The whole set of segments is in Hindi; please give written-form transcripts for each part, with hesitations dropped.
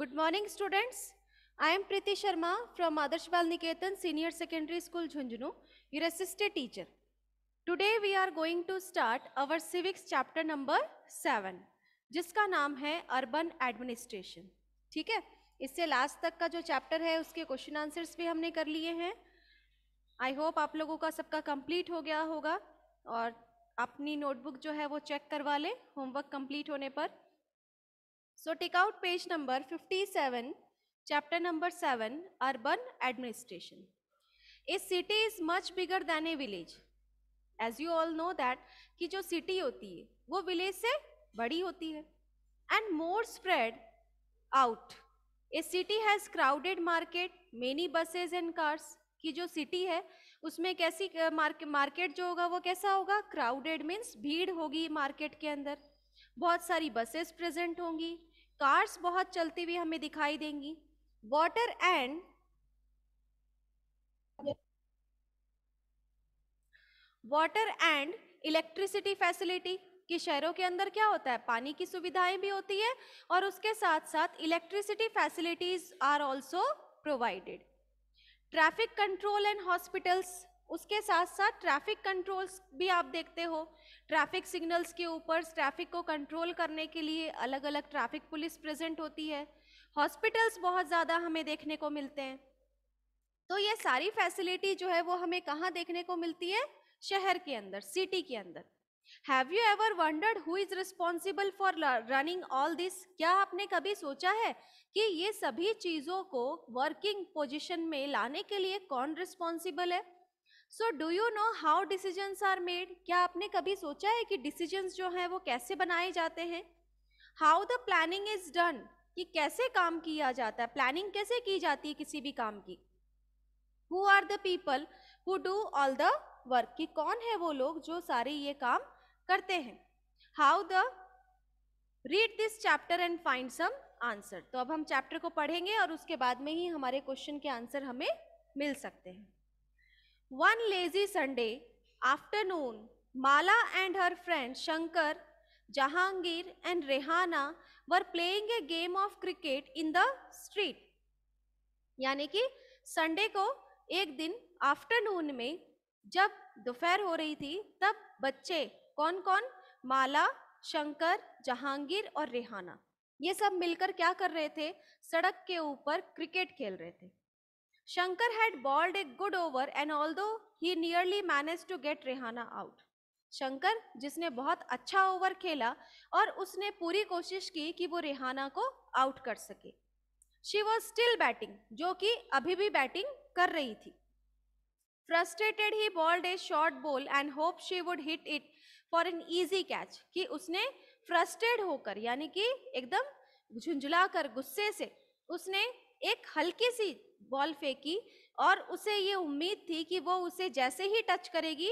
Good morning, students. I am Preeti Sharma from Adarsh Bal Niketan Senior Secondary School, Jhunjhunu, your assistant teacher. Today we are going to start our civics chapter number 7, जिसका नाम है अर्बन एडमिनिस्ट्रेशन. ठीक है, इससे लास्ट तक का जो चैप्टर है उसके क्वेश्चन आंसर्स भी हमने कर लिए हैं. आई होप आप लोगों का सबका कंप्लीट हो गया होगा और अपनी नोटबुक जो है वो चेक करवा लें होमवर्क कंप्लीट होने पर. So take out page number 57, chapter number 7, urban administration. A city is much bigger than a village. As you all know that कि जो city होती है वो village से बड़ी होती है and more spread out. A city has crowded market, many buses and cars. कि जो city है उसमें कैसी market जो होगा वो कैसा होगा? Crowded means भीड़ होगी market के अंदर, बहुत सारी buses present होंगी, कार्स बहुत चलती हुई हमें दिखाई देंगी. वाटर एंड इलेक्ट्रिसिटी फैसिलिटी कि शहरों के अंदर क्या होता है, पानी की सुविधाएं भी होती है और उसके साथ साथ electricity facilities are also provided. Traffic control and hospitals, उसके साथ साथ ट्रैफिक कंट्रोल्स भी आप देखते हो. ट्रैफिक सिग्नल्स के ऊपर ट्रैफिक को कंट्रोल करने के लिए अलग अलग ट्रैफिक पुलिस प्रेजेंट होती है. हॉस्पिटल्स बहुत ज़्यादा हमें देखने को मिलते हैं. तो ये सारी फैसिलिटी जो है वो हमें कहाँ देखने को मिलती है? शहर के अंदर, सिटी के अंदर. Have you ever wondered who is responsible for running all this? क्या आपने कभी सोचा है कि ये सभी चीज़ों को वर्किंग पोजिशन में लाने के लिए कौन रिस्पॉन्सिबल है? So do you know how decisions are made? क्या आपने कभी सोचा है कि डिसीजंस जो हैं वो कैसे बनाए जाते हैं? How the planning is done, कि कैसे काम किया जाता है, प्लानिंग कैसे की जाती है किसी भी काम की. Who are the people who do all the work, कि कौन है वो लोग जो सारे ये काम करते हैं. How the read this chapter and find some answer. तो अब हम चैप्टर को पढ़ेंगे और उसके बाद में ही हमारे क्वेश्चन के आंसर हमें मिल सकते हैं. One lazy Sunday afternoon, Mala and her friend Shankar, Jahangir and Rehana were playing a game of cricket in the street. यानी कि संडे को एक दिन आफ्टरनून में जब दोपहर हो रही थी तब बच्चे कौन कौन, माला, शंकर, जहांगीर और रेहाना, ये सब मिलकर क्या कर रहे थे? सड़क के ऊपर क्रिकेट खेल रहे थे. Shankar had bowled a good over and although he nearly managed to get Rehana out. Shankar जिसने बहुत अच्छा ओवर खेला और उसने पूरी कोशिश की कि वो रेहाना को आउट कर सके. She was still batting, जो कि अभी भी बैटिंग कर रही थी. Frustrated he bowled a short ball and hoped she would hit it for an easy catch. कि उसने फ्रस्ट्रेट होकर यानी कि एकदम झुंझला कर गुस्से से उसने एक हल्की सी बॉल फेंकी और उसे ये उम्मीद थी कि वो उसे जैसे ही टच करेगी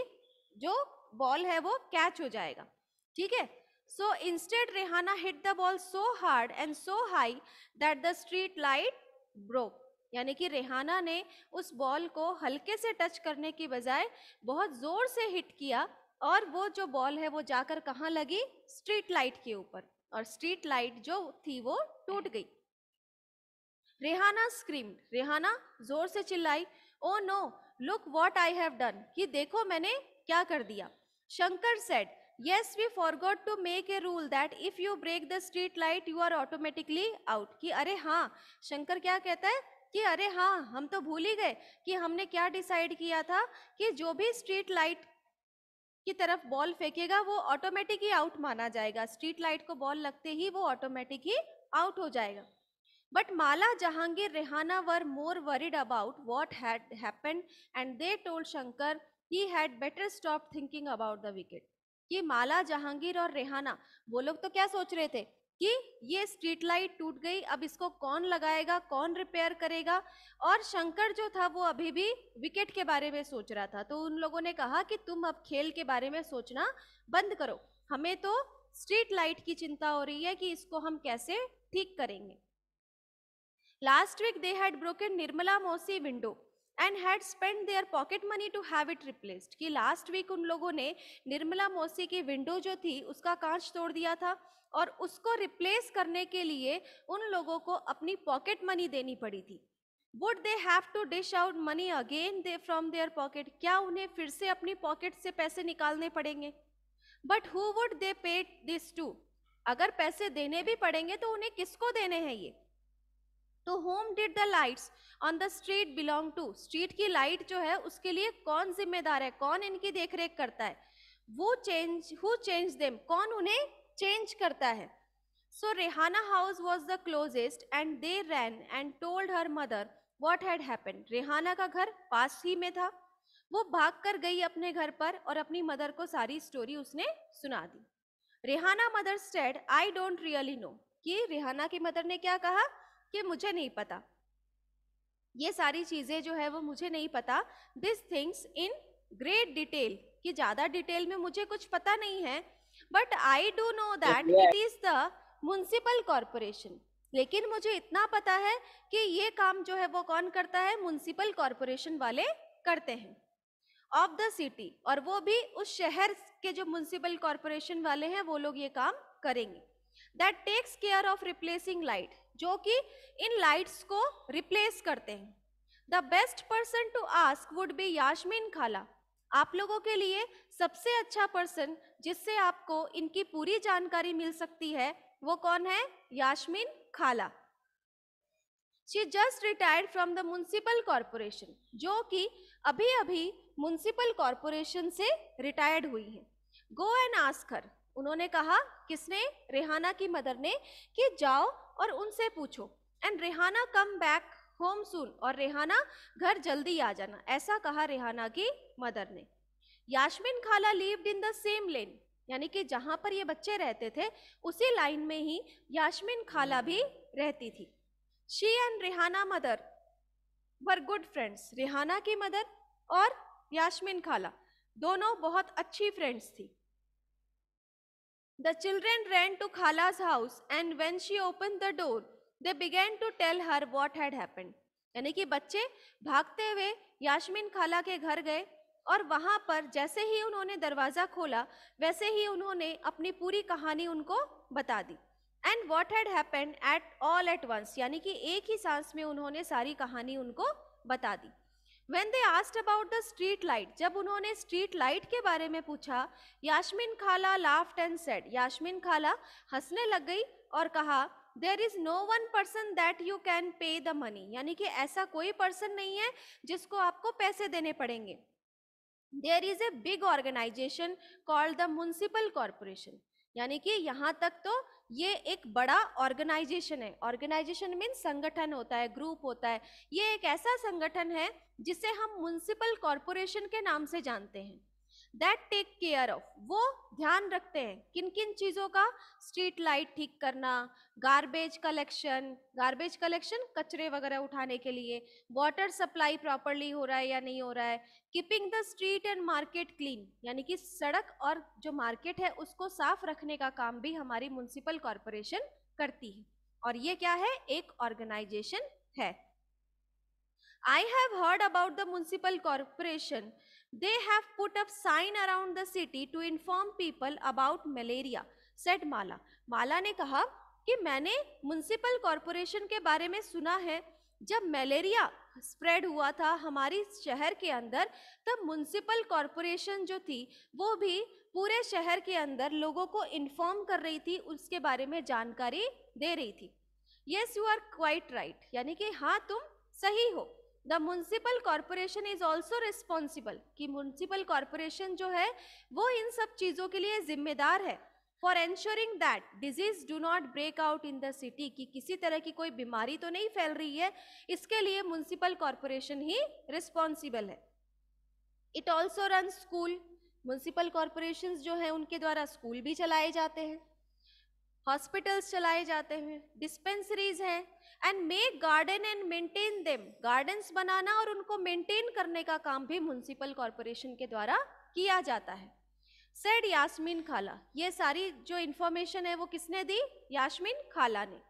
जो बॉल है वो कैच हो जाएगा. ठीक है. So instead Rehana hit the ball so hard and so high that the street light broke. यानी कि रेहाना ने उस बॉल को हल्के से टच करने की बजाय बहुत जोर से हिट किया और वो जो बॉल है वो जाकर कहाँ लगी? स्ट्रीट लाइट के ऊपर, और स्ट्रीट लाइट जो थी वो टूट गई. रेहाना स्क्रीम्ड, रेहाना जोर से चिल्लाई, oh no look what I have done, कि देखो मैंने क्या कर दिया. Shankar said, yes we forgot to make a rule that if you break the street light you are automatically out. कि अरे हाँ, शंकर क्या कहता है कि अरे हाँ, हम तो भूल ही गए कि हमने क्या डिसाइड किया था कि जो भी स्ट्रीट लाइट की तरफ बॉल फेंकेगा वो ऑटोमेटिक ही आउट माना जाएगा. स्ट्रीट लाइट को बॉल लगते ही वो ऑटोमेटिक ही आउट हो जाएगा. But Mala, Jahangir, Rehana were more worried about what had happened and they told Shankar he had better stop thinking about the wicket. कि माला, जहांगीर और रेहाना वो लोग तो क्या सोच रहे थे कि ये स्ट्रीट लाइट टूट गई, अब इसको कौन लगाएगा, कौन रिपेयर करेगा. और शंकर जो था वो अभी भी विकेट के बारे में सोच रहा था. तो उन लोगों ने कहा कि तुम अब खेल के बारे में सोचना बंद करो, हमें तो स्ट्रीट लाइट की चिंता हो रही है कि इसको हम कैसे ठीक करेंगे. Last week they had broken Nirmala Mausi window and had spend their pocket money to have it replaced, कि लास्ट वीक उन लोगों ने निर्मला मौसी की विंडो जो थी उसका कांच तोड़ दिया था और उसको रिप्लेस करने के लिए उन लोगों को अपनी पॉकेट मनी देनी पड़ी थी. Would they have to dish out money again they from their pocket, क्या उन्हें फिर से अपनी पॉकेट से पैसे निकालने पड़ेंगे? बट हु वुड दे पे दिस टू, अगर पैसे देने भी पड़ेंगे तो उन्हें किसको देने हैं ये? तो whom did the lights on the street belong to, street की लाइट जो है उसके लिए कौन जिम्मेदार है, कौन इनकी देखरेख करता है? वो हु चेंज देम, कौन उन्हें चेंज करता है? So Rehana house was the closest and they ran and told her mother what had happened, Rehana का घर पास ही में था, वो भाग कर गई अपने घर पर और अपनी मदर को सारी स्टोरी उसने सुना दी. Rehana mother said I don't really know, कि रेहाना की मदर ने क्या कहा कि मुझे नहीं पता, ये सारी चीजें जो है वो मुझे नहीं पता. This things in great detail, कि ज्यादा डिटेल में मुझे कुछ पता नहीं है. But I do know that it is the municipal corporation, लेकिन मुझे इतना पता है कि ये काम जो है वो कौन करता है? म्युनिसिपल कॉर्पोरेशन वाले करते हैं. ऑफ द सिटी, और वो भी उस शहर के जो म्युनिसिपल कॉर्पोरेशन वाले हैं वो लोग ये काम करेंगे. That takes care of replacing light, जो कि इन लाइट्स को रिप्लेस करते हैं. The best person to ask would be Yasmeen Khala, आप लोगों के लिए सबसे अच्छा पर्सन जिससे आपको इनकी पूरी जानकारी मिल सकती है वो कौन है? यास्मीन खाला. She just retired from the municipal corporation, जो कि अभी अभी म्युनिसिपल कॉर्पोरेशन से रिटायर्ड हुई है. गो एंड आस्क हर, उन्होंने कहा, किसने? रेहाना की मदर ने, कि जाओ और उनसे पूछो. And Rehana come back home soon, और रेहाना घर जल्दी आ जाना, ऐसा कहा रेहाना की मदर ने. यास्मीन खाला लिव्ड इन द सेम लेन, यानी कि जहां पर ये बच्चे रहते थे उसी लाइन में ही यास्मीन खाला भी रहती थी. She and Rehana mother were good friends, Rehana की मदर और यास्मीन खाला दोनों बहुत अच्छी फ्रेंड्स थी. The children ran to Khala's house and when she opened the door, they began to tell her what had happened. यानी कि बच्चे भागते हुए यास्मीन खाला के घर गए और वहां पर जैसे ही उन्होंने दरवाजा खोला वैसे ही उन्होंने अपनी पूरी कहानी उनको बता दी. And what had happened at all at once, यानी कि एक ही सांस में उन्होंने सारी कहानी उनको बता दी. When they asked about the street light, जब उन्होंने स्ट्रीट लाइट के बारे में पूछा, यास्मीन खाला laughed and said, यास्मीन खाला हंसने लग गई और कहा, there is no one person that you can pay the money, यानी कि ऐसा कोई पर्सन नहीं है जिसको आपको पैसे देने पड़ेंगे. There is a big organization called the municipal corporation, यानी कि यहाँ तक तो ये एक बड़ा ऑर्गेनाइजेशन है. ऑर्गेनाइजेशन मीन संगठन होता है, ग्रुप होता है. ये एक ऐसा संगठन है जिसे हम म्युनिसिपल कॉर्पोरेशन के नाम से जानते हैं. दैट टेक केयर ऑफ, वो ध्यान रखते हैं किन किन चीज़ों का? स्ट्रीट लाइट ठीक करना, गार्बेज कलेक्शन कचरे वगैरह उठाने के लिए, वाटर सप्लाई प्रॉपरली हो रहा है या नहीं हो रहा है, keeping the street and market clean, यानी कि सड़क और जो मार्केट है उसको साफ रखने का काम भी हमारी म्युनिसिपल कॉर्पोरेशन करती है. और ये क्या है? एक ऑर्गेनाइजेशन है. I have heard about the municipal corporation. They have put up sign around the city to inform people about malaria, said Mala. माला ने कहा कि मैंने म्युनिसिपल कॉर्पोरेशन के बारे में सुना है. जब मलेरिया स्प्रेड हुआ था हमारी शहर के अंदर तब म्युनिसिपल कॉर्पोरेशन जो थी वो भी पूरे शहर के अंदर लोगों को इन्फॉर्म कर रही थी, उसके बारे में जानकारी दे रही थी. Yes, you are quite right, यानी कि हाँ तुम सही हो. The municipal corporation is also responsible, कि म्युनिसिपल कॉर्पोरेशन जो है वो इन सब चीज़ों के लिए जिम्मेदार है. For ensuring that disease do not break out in the city, कि किसी तरह की कोई बीमारी तो नहीं फैल रही है, इसके लिए म्युनिसिपल कॉर्पोरेशन ही रिस्पॉन्सिबल है. It also run school, municipal corporation जो है उनके द्वारा स्कूल भी चलाए जाते हैं, हॉस्पिटल्स चलाए जाते हैं, डिस्पेंसरीज हैं. And make garden and maintain them, gardens बनाना और उनको मेंटेन करने का काम भी म्युनिसिपल कॉर्पोरेशन के द्वारा किया जाता है. सेड यास्मीन खाला, ये सारी जो इंफॉर्मेशन है वो किसने दी? यास्मीन खाला ने.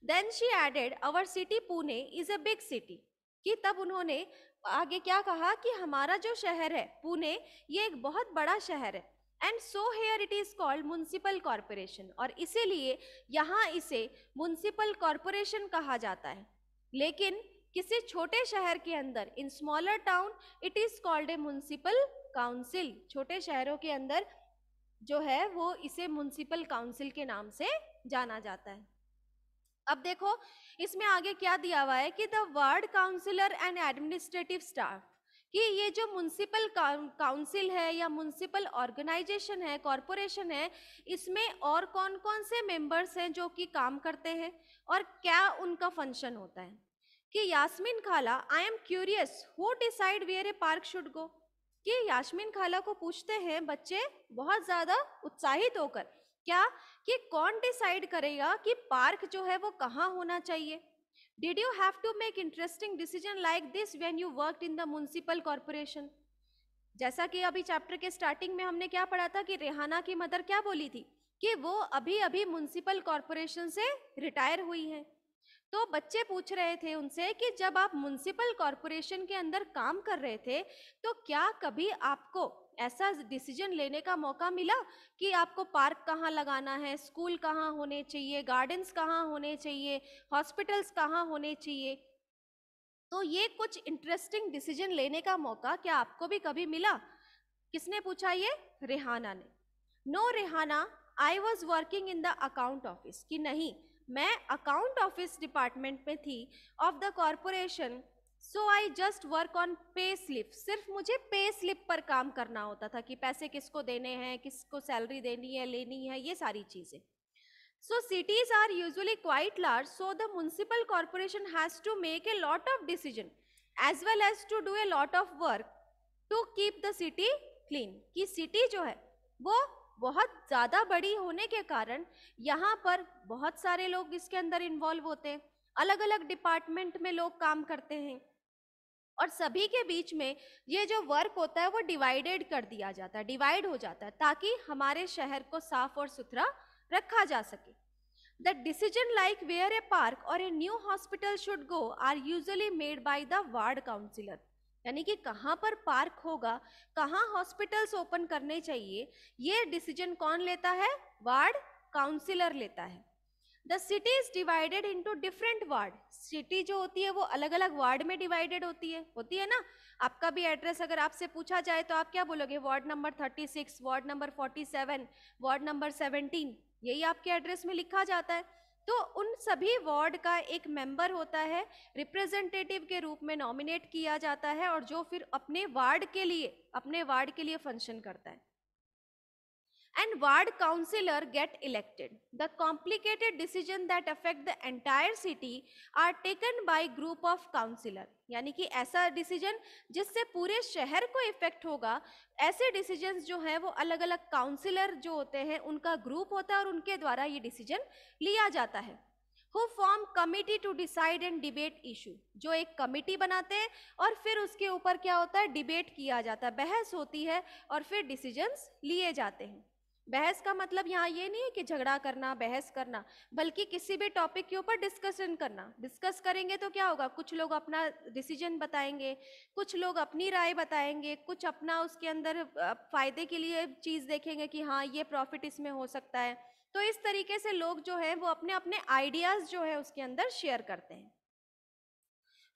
Then she added, our city Pune is a big city. कि तब उन्होंने आगे क्या कहा कि हमारा जो शहर है पुणे, ये एक बहुत बड़ा शहर है, and so here it is called municipal corporation, और इसीलिए यहाँ इसे म्युनिसिपल कॉरपोरेशन कहा जाता है। लेकिन किसी छोटे शहर के अंदर, in smaller town, it is called a municipal council. छोटे शहरों के अंदर जो है वो इसे म्युनिसिपल काउंसिल के नाम से जाना जाता है। अब देखो इसमें आगे क्या दिया हुआ है कि the ward councillor and administrative staff, कि ये जो म्युनिसिपल काउंसिल है या म्युनिसिपल ऑर्गेनाइजेशन है, कॉरपोरेशन है, इसमें और कौन कौन से मेंबर्स हैं जो कि काम करते हैं और क्या उनका फंक्शन होता है। कि Yasmeen Khala, I am curious who decide where a park should go. कि यास्मीन खाला को पूछते हैं बच्चे बहुत ज्यादा उत्साहित होकर, क्या कि कौन डिसाइड करेगा कि पार्क जो है वो कहाँ होना चाहिए। Did you have to make interesting decision like this when you worked in the municipal corporation. जैसा कि अभी चैप्टर के स्टार्टिंग में हमने क्या पढ़ा था कि रेहाना की मदर क्या बोली थी कि वो अभी अभी म्युनिसिपल कॉरपोरेशन से रिटायर हुई हैं। तो बच्चे पूछ रहे थे उनसे कि जब आप म्युनिसिपल कॉरपोरेशन के अंदर काम कर रहे थे तो क्या कभी आपको ऐसा डिसीजन लेने का मौका मिला कि आपको पार्क कहाँ लगाना है, स्कूल कहाँ होने चाहिए, गार्डन्स कहाँ होने चाहिए, हॉस्पिटल्स कहाँ होने चाहिए। तो ये कुछ इंटरेस्टिंग डिसीजन लेने का मौका क्या आपको भी कभी मिला। किसने पूछा ये, रेहाना ने। No Rehana, I was working in the account office. कि नहीं, मैं अकाउंट ऑफिस डिपार्टमेंट में थी of the corporation, so I just work on pay slip. सिर्फ मुझे पे स्लिप पर काम करना होता था कि पैसे किसको देने हैं, किसको सैलरी देनी है, लेनी है, ये सारी चीजें। So cities are usually quite large, so the municipal corporation has to make a lot of decision as well as to do a lot of work to keep the city clean। कि city जो है वो बहुत ज़्यादा बड़ी होने के कारण यहाँ पर बहुत सारे लोग इसके अंदर इन्वॉल्व होते हैं, अलग अलग डिपार्टमेंट में लोग काम करते हैं, और सभी के बीच में ये जो वर्क होता है वो डिवाइडेड कर दिया जाता है, डिवाइड हो जाता है, ताकि हमारे शहर को साफ और सुथरा रखा जा सके। The decision like where a park or a new hospital should go are usually made by the ward councillor। यानी कि कहाँ पर पार्क होगा, कहाँ हॉस्पिटल्स ओपन करने चाहिए, ये डिसीजन कौन लेता है, वार्ड काउंसिलर लेता है। The city is divided into different ward. City जो होती है वो अलग अलग वार्ड में डिवाइडेड होती है ना। आपका भी एड्रेस अगर आपसे पूछा जाए तो आप क्या बोलोगे, ward number 36, ward number 47, ward number 17, यही आपके एड्रेस में लिखा जाता है। तो उन सभी वार्ड का एक मेंबर होता है, रिप्रेजेंटेटिव के रूप में नॉमिनेट किया जाता है, और जो फिर अपने वार्ड के लिए फंक्शन करता है। And ward councillor get elected. The complicated decisions that affect the entire city are taken by group of councillor। यानी कि ऐसा डिसीजन जिससे पूरे शहर को इफेक्ट होगा, ऐसे डिसीजंस जो हैं वो अलग अलग काउंसिलर जो होते हैं उनका ग्रुप होता है और उनके द्वारा ये डिसीजन लिया जाता है। Who form committee to decide and debate issue। जो एक कमिटी बनाते हैं और फिर उसके ऊपर क्या होता है, डिबेट किया जाता है, बहस होती है और फिर डिसीजंस लिए जाते हैं। बहस का मतलब यहाँ ये नहीं है कि झगड़ा करना, बहस करना, बल्कि किसी भी टॉपिक के ऊपर डिस्कशन करना। डिस्कस करेंगे तो क्या होगा, कुछ लोग अपना डिसीजन बताएंगे, कुछ लोग अपनी राय बताएंगे, कुछ अपना उसके अंदर फायदे के लिए चीज़ देखेंगे कि हाँ ये प्रॉफिट इसमें हो सकता है। तो इस तरीके से लोग जो है वो अपने अपने आइडियाज जो है उसके अंदर शेयर करते हैं।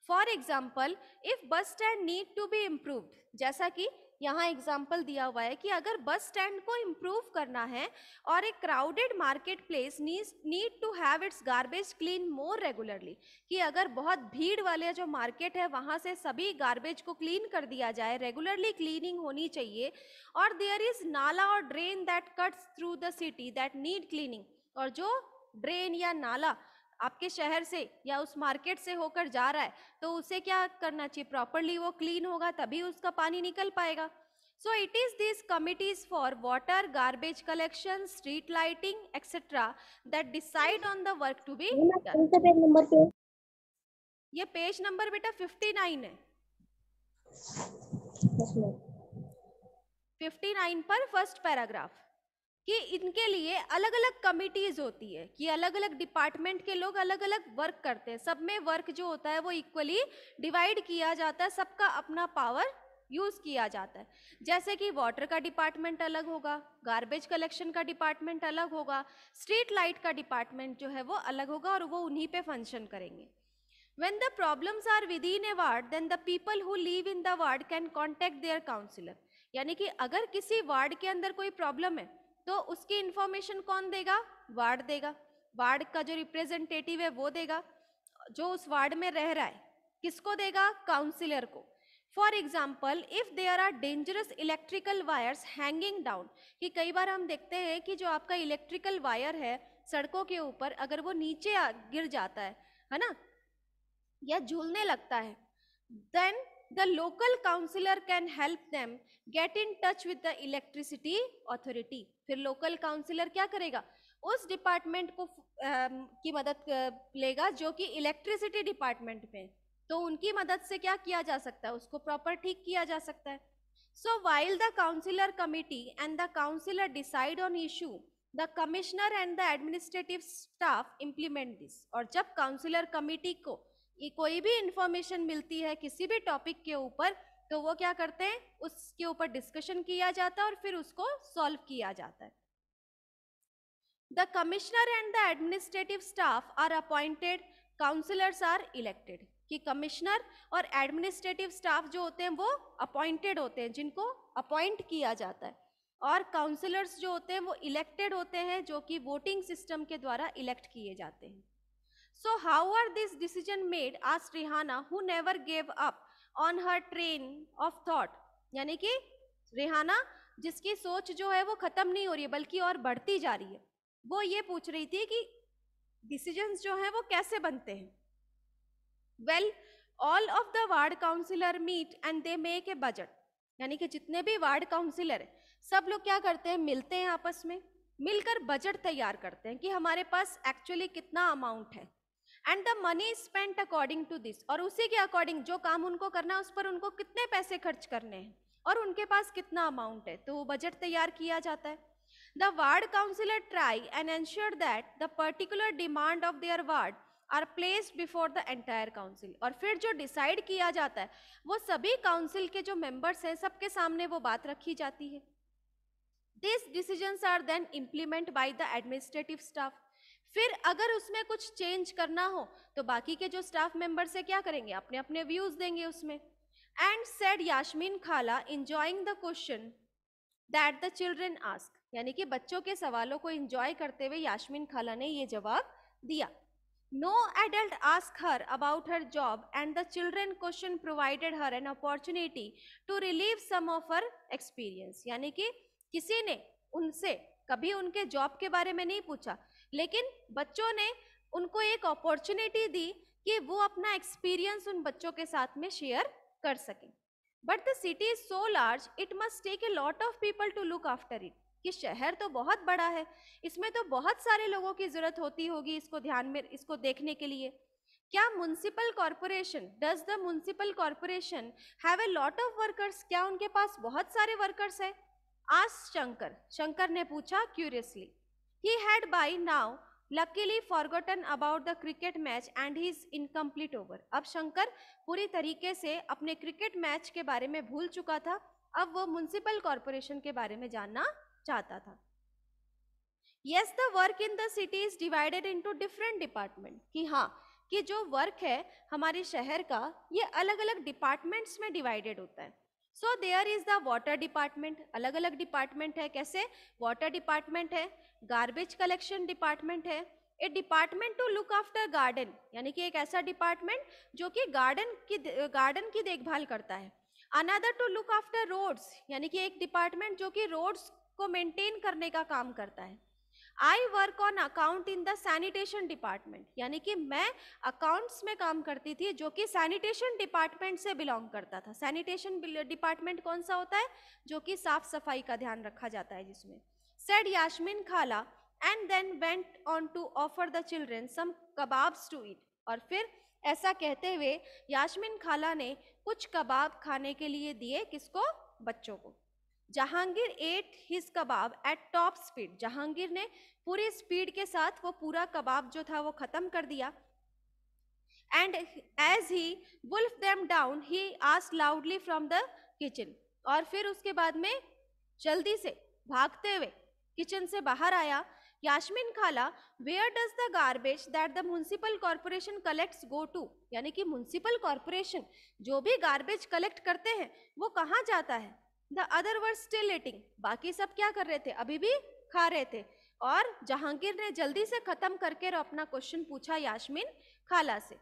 For example, if bus stand need to be improved, जैसा कि यहाँ एग्जाम्पल दिया हुआ है कि अगर बस स्टैंड को इम्प्रूव करना है और एक crowded market place need to have its garbage clean more regularly, कि अगर बहुत भीड़ वाले जो मार्केट है वहाँ से सभी गार्बेज को क्लीन कर दिया जाए, रेगुलरली क्लीनिंग होनी चाहिए। और देयर इज नाला और drain that cuts through the city that need cleaning, और जो ड्रेन या नाला आपके शहर से या उस मार्केट से होकर जा रहा है तो उसे क्या करना चाहिए, प्रॉपरली वो क्लीन होगा तभी उसका पानी निकल पाएगा। So it is this committees for water, garbage collection, street lighting etcetera that decide on the work to be done. ये पेज नंबर बेटा 59 है, 59 पर फर्स्ट पैराग्राफ। कि इनके लिए अलग अलग कमिटीज होती है, कि अलग अलग डिपार्टमेंट के लोग अलग अलग वर्क करते हैं, सब में वर्क जो होता है वो इक्वली डिवाइड किया जाता है, सबका अपना पावर यूज किया जाता है। जैसे कि वाटर का डिपार्टमेंट अलग होगा, गार्बेज कलेक्शन का डिपार्टमेंट अलग होगा, स्ट्रीट लाइट का डिपार्टमेंट जो है वो अलग होगा, और वो उन्हीं पे फंक्शन करेंगे। When the problems are within a ward, then the people who live in the ward can contact their counselor. यानी कि अगर किसी वार्ड के अंदर कोई प्रॉब्लम है तो उसकी इंफॉर्मेशन कौन देगा? वार्ड देगा। वार्ड का जो रिप्रेजेंटेटिव है वो देगा, जो उस वार्ड में रह रहा है किसको देगा? काउंसिलर को। For example, if there are dangerous electrical wires hanging down, कि कई बार हम देखते हैं कि जो आपका इलेक्ट्रिकल वायर है सड़कों के ऊपर अगर वो नीचे गिर जाता है ना, या झूलने लगता है, then the local counselor can help them get in touch with the electricity authority. फिर local counselor क्या करेगा? उस डिपार्टमेंट को की मदद लेगा जो कि इलेक्ट्रिसिटी डिपार्टमेंट में, तो उनकी मदद से क्या किया जा सकता है? उसको प्रॉपर ठीक किया जा सकता है। So while the counselor committee and the counselor decide on issue, the commissioner and the administrative staff implement this. और जब काउंसिलर कमिटी को ये कोई भी इंफॉर्मेशन मिलती है किसी भी टॉपिक के ऊपर, तो वो क्या करते हैं? उसके ऊपर डिस्कशन किया जाता है और फिर उसको सॉल्व किया जाता है। The commissioner and the administrative staff are appointed, councillors are elected. कि कमिश्नर और एडमिनिस्ट्रेटिव स्टाफ जो होते हैं वो अपॉइंटेड होते हैं, जिनको अपॉइंट किया जाता है, और काउंसिलर्स जो होते हैं वो इलेक्टेड होते हैं, जो कि वोटिंग सिस्टम के द्वारा इलेक्ट किए जाते हैं। So how are this decision made? asked Rihanna, who never gave up on her train of thought. यानी कि रिहाना जिसकी सोच जो है वो खत्म नहीं हो रही है बल्कि और बढ़ती जा रही है, वो ये पूछ रही थी कि डिसीजंस जो हैं वो कैसे बनते हैं। Well, all of the ward councillor meet and they make a budget. यानी कि जितने भी वार्ड काउंसिलर है सब लोग क्या करते हैं? मिलते हैं, आपस में मिलकर बजट तैयार करते हैं कि हमारे पास एक्चुअली कितना अमाउंट है, and the money spent according to this, और उसी के अकॉर्डिंग जो काम उनको करना है उस पर उनको कितने पैसे खर्च करने हैं और उनके पास कितना अमाउंट है, तो वो बजट तैयार किया जाता है। The ward councillor try and ensure that the particular demand of their ward are placed before the entire council, और फिर जो डिसाइड किया जाता है वो सभी काउंसिल के जो मेंबर्स हैं सबके सामने वो बात रखी जाती है। This decisions are then implement by the administrative staff. फिर अगर उसमें कुछ चेंज करना हो तो बाकी के जो स्टाफ मेंबर से क्या करेंगे? अपने अपने व्यूज देंगे उसमें। एंड सेड यास्मीन खाला enjoying the question that the children ask, यानी कि बच्चों के सवालों को एंजॉय करते हुए यास्मीन खाला ने ये जवाब दिया। No adult ask her about her job and the children question provided her an opportunity to relive some of her experience, यानी कि किसी ने उनसे कभी उनके जॉब के बारे में नहीं पूछा, लेकिन बच्चों ने उनको एक अपॉर्चुनिटी दी कि वो अपना एक्सपीरियंस उन बच्चों के साथ में शेयर कर सकें। But the city is so large it must take a lot of people to look after it, कि शहर तो बहुत बड़ा है, इसमें तो बहुत सारे लोगों की जरूरत होती होगी इसको ध्यान में, इसको देखने के लिए। क्या municipal corporation, does the municipal corporation have a lot of workers, क्या उनके पास बहुत सारे वर्कर्स हैं? आस्क्ड शंकर, शंकर ने पूछा curiously. He had by now luckily forgotten about the cricket match and his incomplete over. अब शंकर पूरी तरीके से अपने क्रिकेट मैच के बारे में भूल चुका था, अब वो म्युनिसिपल कॉर्पोरेशन के बारे में जानना चाहता था। Yes, the work in the city is divided into different department. कि हाँ, कि जो वर्क है हमारे शहर का ये अलग अलग डिपार्टमेंट्स में डिवाइडेड होता है। So there is the water department, अलग अलग डिपार्टमेंट है। कैसे? वाटर डिपार्टमेंट है, गार्बेज कलेक्शन डिपार्टमेंट है, a department to look after garden, यानी कि एक ऐसा डिपार्टमेंट जो कि गार्डन की देखभाल करता है। Another to look after roads, यानी कि एक डिपार्टमेंट जो कि रोड्स को मेंटेन करने का काम करता है। I work on account in the sanitation department, यानी कि मैं अकाउंट्स में काम करती थी जो कि सैनिटेशन डिपार्टमेंट से बिलोंग करता था। सैनिटेशन डिपार्टमेंट कौन सा होता है? जो कि साफ सफाई का ध्यान रखा जाता है जिसमें। Said Yasmin Khala and then went on to offer the children some kebabs to eat, और फिर ऐसा कहते हुए यास्मीन खाला ने कुछ कबाब खाने के लिए दिए, किसको? बच्चों को। Jahangir at his kebab eight top speed, Jahangir ने पूरी स्पीड के साथ वो पूरा कबाब जो था वो खत्म कर दिया. And as he wolf them down he asked loudly from the kitchen, और फिर उसके बाद में जल्दी से भागते हुए किचन से बाहर आया. Yasmin Khala, where does the garbage that the municipal corporation collects go to, यानी कि म्युनिसिपल कॉर्पोरेशन जो भी गार्बेज कलेक्ट करते हैं वो कहाँ जाता है. The other were still eating, बाकी सब क्या कर रहे थे, अभी भी खा रहे थे. और जहांगीर ने जल्दी से खत्म करके अपना क्वेश्चन पूछा यास्मीन खाला से.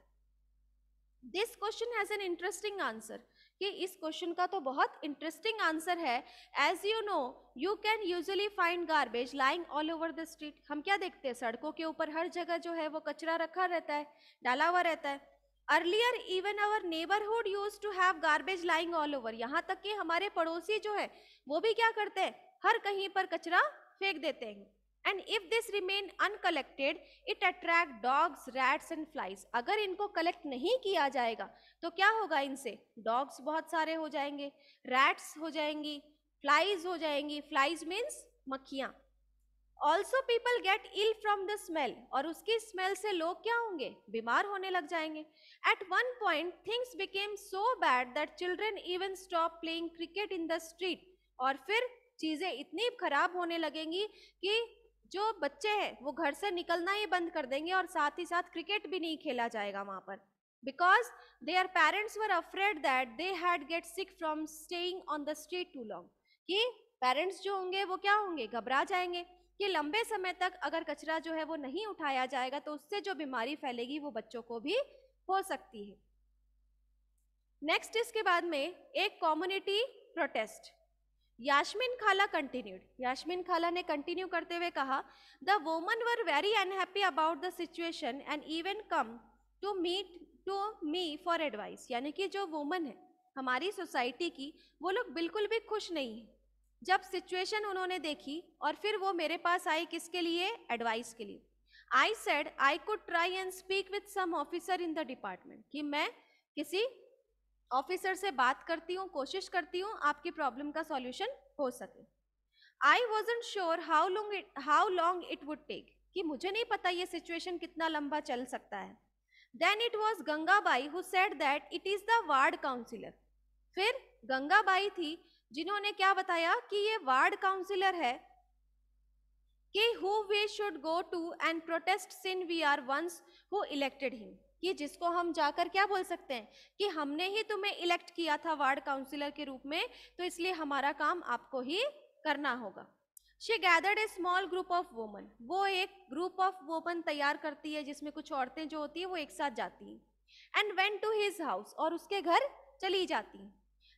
This question has an interesting answer, कि इस क्वेश्चन का तो बहुत इंटरेस्टिंग आंसर है. As you know you can usually find garbage lying all over the street. हम क्या देखते हैं, सड़कों के ऊपर हर जगह जो है वो कचरा रखा रहता है, डाला हुआ रहता है. Earlier even our neighbourhood used to have garbage lying all over, यहाँ तक कि हमारे पड़ोसी जो है वो भी क्या करते हैं, हर कहीं पर कचरा फेंक देते हैं. And if this remain uncollected it attract dogs, rats and flies. अगर इनको कलेक्ट नहीं किया जाएगा तो क्या होगा, इनसे डॉग्स बहुत सारे हो जाएंगे, रैट्स हो जाएंगी, फ्लाइज हो जाएंगी. फ्लाइज मीन्स मक्खियां. Also people get ill from the smell, और उसकी स्मेल से लोग क्या होंगे, बीमार होने लग जाएंगे. At one point things became so bad that children even stop playing cricket in the street. और फिर चीजें इतनी खराब होने लगेंगी कि जो बच्चे हैं वो घर से निकलना ही बंद कर देंगे, और साथ ही साथ क्रिकेट भी नहीं खेला जाएगा वहां पर. Because their parents were afraid that they had get sick from staying on the street too long, कि पेरेंट्स जो होंगे वो क्या होंगे, घबरा जाएंगे कि लंबे समय तक अगर कचरा जो है वो नहीं उठाया जाएगा तो उससे जो बीमारी फैलेगी वो बच्चों को भी हो सकती है. नेक्स्ट इसके बाद में एक कम्युनिटी प्रोटेस्ट. यास्मीन खाला कंटिन्यूड, यास्मीन खाला ने कंटिन्यू करते हुए कहा, the woman were very unhappy about the situation and even come to me for advice. यानी कि जो वुमन है हमारी सोसाइटी की, वो लोग बिल्कुल भी खुश नहीं है जब सिचुएशन उन्होंने देखी, और फिर वो मेरे पास आई किसके लिए, एडवाइस के लिए. I said I could try and speak with some officer in the department, कि मैं किसी ऑफिसर से बात करती हूँ, कोशिश करती हूँ आपकी प्रॉब्लम का सॉल्यूशन हो सके. I wasn't sure how long it would take, कि मुझे नहीं पता ये सिचुएशन कितना लंबा चल सकता है. Then it was Gangabai who said that it is the ward councillor. फिर गंगाबाई थी जिन्होंने क्या बताया कि ये वार्ड काउंसिलर है, कि who we should go to and protest since we are ones who elected him, कि जिसको हम जाकर क्या बोल सकते हैं कि हमने ही तुम्हें इलेक्ट किया था वार्ड काउंसिलर के रूप में, तो इसलिए हमारा काम आपको ही करना होगा. She gathered A small group of woman, वो एक ग्रुप ऑफ वुमन तैयार करती है जिसमें कुछ औरतें जो होती है वो एक साथ जाती हैं. And went to his house, और उसके घर चली जाती हैं.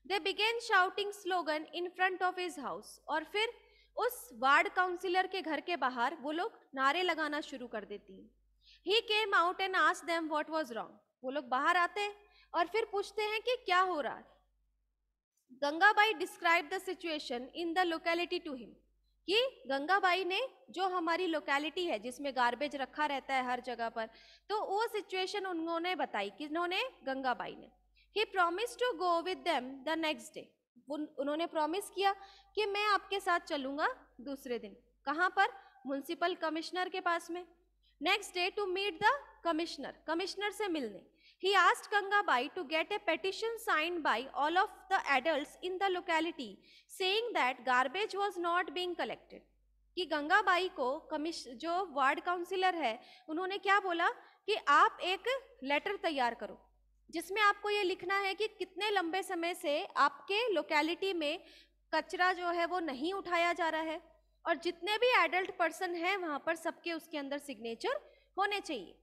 They began shouting slogan in front of his house, और फिर उस वार्ड काउंसिलर के घर के बाहर वो लोग नारे लगाना शुरू कर देती हैं. He came out and asked them what was wrong. वो लोग बाहर आते हैं और फिर पूछते हैं कि क्या हो रहा है. Gangabai describe the situation in the locality to him, कि गंगाबाई ने जो हमारी लोकेलिटी है जिसमें गार्बेज रखा रहता है हर जगह पर, तो वो सिचुएशन उन्होंने बताई, किन्होंने, गंगाबाई ने. He promised to go with them the next day. उन्होंने प्रॉमिस किया कि मैं आपके साथ चलूंगा दूसरे दिन. कहाँ पर, म्युनिसिपल कमिश्नर के पास में. Next day to meet the commissioner, commissioner से मिलने. He asked Gangabai to get a petition signed by all of the adults in the locality saying that garbage was not being collected. कि गंगाबाई को जो वार्ड काउंसिलर है उन्होंने क्या बोला कि आप एक लेटर तैयार करो जिसमें आपको ये लिखना है कि कितने लंबे समय से आपके लोकेलिटी में कचरा जो है वो नहीं उठाया जा रहा है, और जितने भी एडल्ट पर्सन हैं वहां पर सबके उसके अंदर सिग्नेचर होने चाहिए.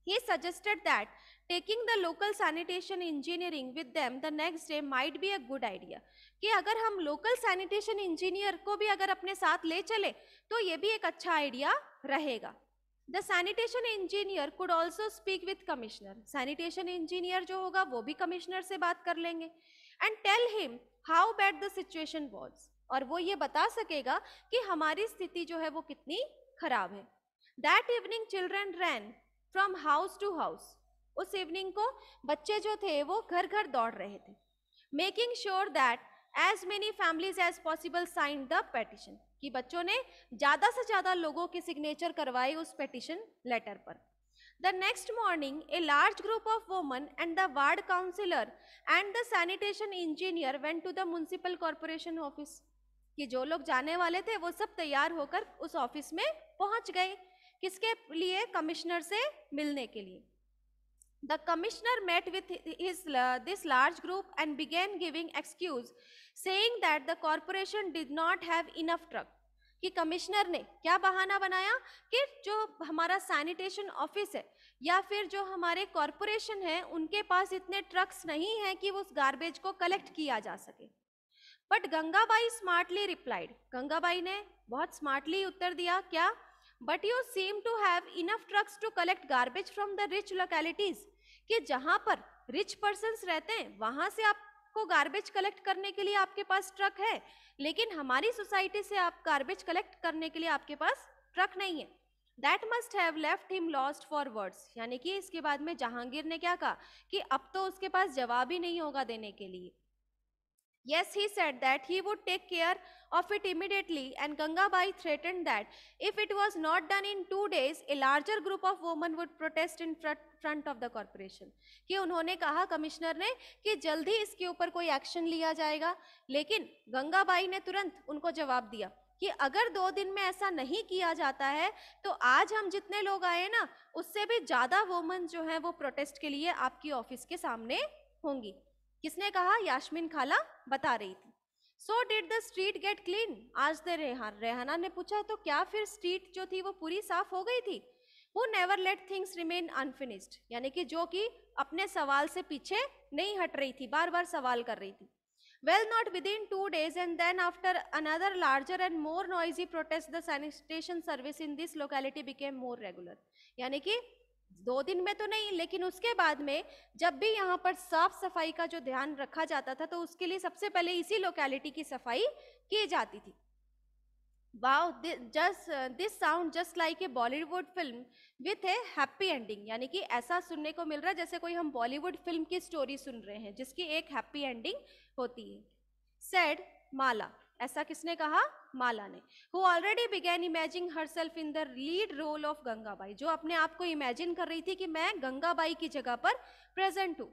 He suggested that taking the local sanitation engineering with them the next day might be a good idea. कि अगर हम लोकल सैनिटेशन इंजीनियर को भी अगर अपने साथ ले चले तो ये भी एक अच्छा आइडिया रहेगा. The sanitation engineer could also speak with commissioner, sanitation engineer जो होगा वो भी कमिश्नर से बात कर लेंगे. And tell him how bad the situation was, और वो ये बता सकेगा कि हमारी स्थिति जो है वो कितनी खराब है. That evening children ran from house to house, उस इवनिंग को बच्चे जो थे वो घर घर दौड़ रहे थे. Making sure that as many families as possible signed the petition, कि बच्चों ने ज्यादा से ज्यादा लोगों के सिग्नेचर करवाए उस पेटिशन लेटर पर. The next morning, a large group of women and the ward councillor and the sanitation engineer went to the municipal corporation office. कि जो लोग जाने वाले थे वो सब तैयार होकर उस ऑफिस में पहुंच गए. किसके लिए? कमिश्नर से मिलने के लिए. The commissioner met with this large group and began giving excuse, saying that the corporation did not have enough truck. कि कमिश्नर ने क्या बहाना बनाया कि जो हमारा सैनिटेशन ऑफिस है या फिर जो हमारे कॉरपोरेशन है उनके पास इतने ट्रक्स नहीं हैं कि उस गार्बेज को कलेक्ट किया जा सके. बट गंगाबाई स्मार्टली रिप्लाइड, गंगाबाई ने बहुत स्मार्टली उत्तर दिया, क्या? But you seem to have enough trucks to collect garbage from the rich localities, कि जहां पर रिच पर्सन्स रहते हैं वहां से आपको गार्बेज कलेक्ट करने के लिए आपके पास ट्रक है, लेकिन हमारी सोसाइटी से आप गार्बेज कलेक्ट करने के लिए आपके पास ट्रक नहीं है. That must have left him lost for words, यानी कि इसके बाद में जहांगीर ने क्या कहा कि अब तो उसके पास जवाब ही नहीं होगा देने के लिए. Yes, he said that he would take care of it immediately, and Gangabai threatened that if it was not done in 2 days, a larger group of women would protest in front of the corporation. कि उन्होंने कहा कमिश्नर ने कि जल्दी इसके ऊपर कोई एक्शन लिया जाएगा, लेकिन गंगाबाई ने तुरंत उनको जवाब दिया कि अगर 2 दिन में ऐसा नहीं किया जाता है तो आज हम जितने लोग आए ना उससे भी ज्यादा वुमेन जो है वो प्रोटेस्ट के लिए आपकी ऑफिस के सामने होंगी. किसने कहा? यास्मीन खाला बता रही थी. So did the street gate clean? आज दे रेहाना ने पूछा तो क्या फिर स्ट्रीट जो थी वो पूरी साफ हो गई थी? Who never let things remain unfinished, यानी कि जो कि अपने सवाल से पीछे नहीं हट रही थी, बार बार सवाल कर रही थी. Well, not within 2 days, and then after another larger and more noisy protest, the sanitation service in this locality became more regular. यानी कि 2 दिन में तो नहीं, लेकिन उसके बाद में जब भी यहाँ पर साफ सफाई का जो ध्यान रखा जाता था तो उसके लिए सबसे पहले इसी लोकेलिटी की सफाई की जाती थी. Wow, this sound just like a Bollywood film with a happy ending, यानी कि ऐसा सुनने को मिल रहा है जैसे कोई हम बॉलीवुड फिल्म की स्टोरी सुन रहे हैं जिसकी एक हैप्पी एंडिंग होती है. Said माला, ऐसा किसने कहा? माला ने. Who already began imagining herself in the lead role of Gangabai, जो अपने आप को इमेजिन कर रही थी कि मैं गंगाबाई की जगह पर प्रेजेंट हूँ.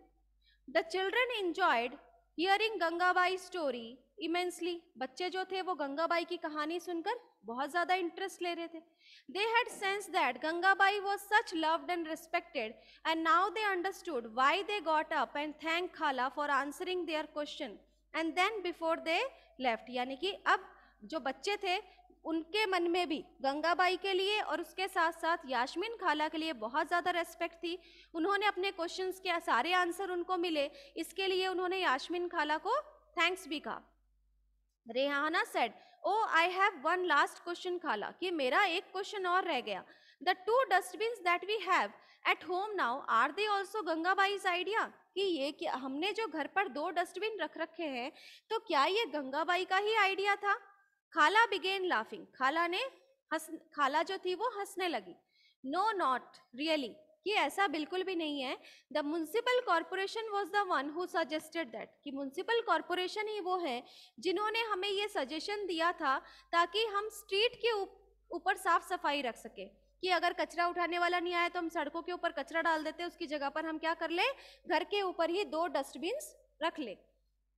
The children enjoyed hearing Gangabai story immensely. बच्चे जो थे वो गंगाबाई की कहानी सुनकर बहुत ज्यादा इंटरेस्ट ले रहे थे. They had sensed that Gangabai was such loved and respected, and now they understood why they got up and thanked खाला for answering their question and then before they left. यानी कि अब जो बच्चे थे उनके मन में भी गंगाबाई के लिए और उसके साथ साथ यास्मीन खाला के लिए बहुत ज़्यादा रेस्पेक्ट थी. उन्होंने अपने क्वेश्चंस के सारे आंसर उनको मिले, इसके लिए उन्होंने यास्मीन खाला को थैंक्स भी कहा. Rehana said, oh I have one last question खाला, कि मेरा एक क्वेश्चन और रह गया. The 2 dustbins that we have at home now, are they also Gangabai's idea? कि ये कि हमने जो घर पर 2 डस्टबिन रख रखे हैं तो क्या ये गंगाबाई का ही आइडिया था? खाला बिगेन लाफिंग, खाला जो थी वो हंसने लगी. नो नॉट रियली, कि ऐसा बिल्कुल भी नहीं है. The municipal corporation was the one who suggested that, कि म्युनिसिपल कॉर्पोरेशन ही वो है जिन्होंने हमें ये सजेशन दिया था ताकि हम स्ट्रीट के ऊपर साफ सफाई रख सके, कि अगर कचरा उठाने वाला नहीं आया तो हम सड़कों के ऊपर कचरा डाल देते, उसकी जगह पर हम क्या कर ले, घर के ऊपर ही 2 डस्टबिन्स रख ले.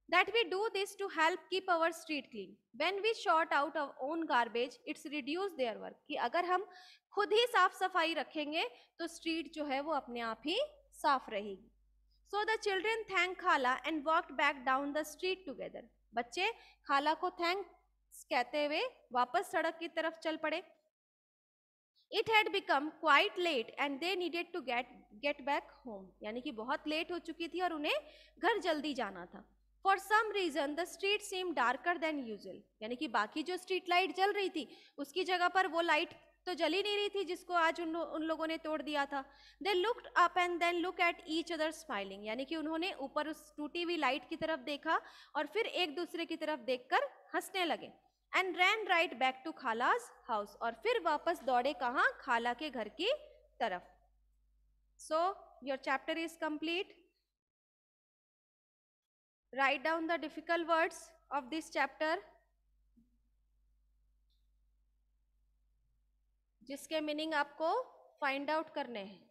That we do this to help keep our street clean. When we sort out our own garbage, it's reduce their work. कि अगर हम खुद ही साफ सफाई रखेंगे तो स्ट्रीट जो है वो अपने आप ही साफ रहेगी. So the children thanked खाला and walked back down the street together. बच्चे खाला को थैंक्स कहते हुए वापस सड़क की तरफ चल पड़े. It had become quite late and they needed to get back home. यानी कि बहुत लेट हो चुकी थी और उन्हें घर जल्दी जाना था. For some reason the street seemed darker than usual. यानी कि बाकी जो स्ट्रीट लाइट जल रही थी उसकी जगह पर वो लाइट तो जल ही नहीं रही थी जिसको आज उन लोगों ने तोड़ दिया था. They looked up and then looked at each other smiling. यानी कि उन्होंने ऊपर उस टूटी हुई लाइट की तरफ देखा और फिर एक दूसरे की तरफ देखकर हंसने लगे. And ran right back to खाला's house. और फिर वापस दौड़े कहाँ? खाला के घर की तरफ. So your chapter is complete. Write down the difficult words of this chapter, जिसके मीनिंग आपको फाइंड आउट करने हैं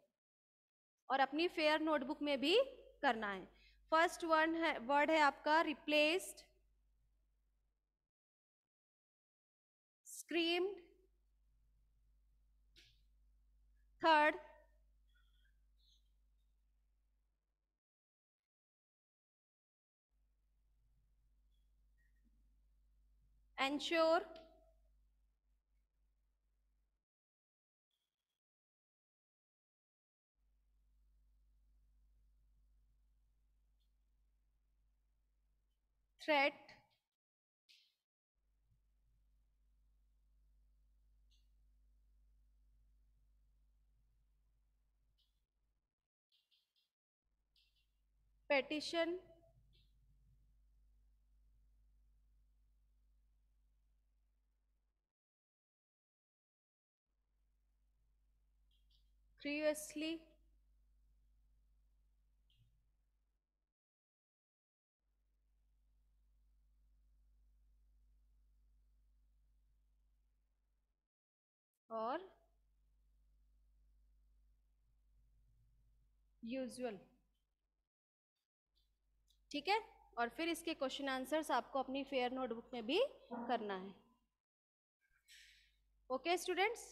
और अपनी फेयर नोटबुक में भी करना है। फर्स्ट वर्ड है आपका replaced, screamed, third ensure, threat, petition, grievously, और यूजुअल। ठीक है, और फिर इसके क्वेश्चन आंसर्स आपको अपनी फेयर नोटबुक में भी करना है। Okay students.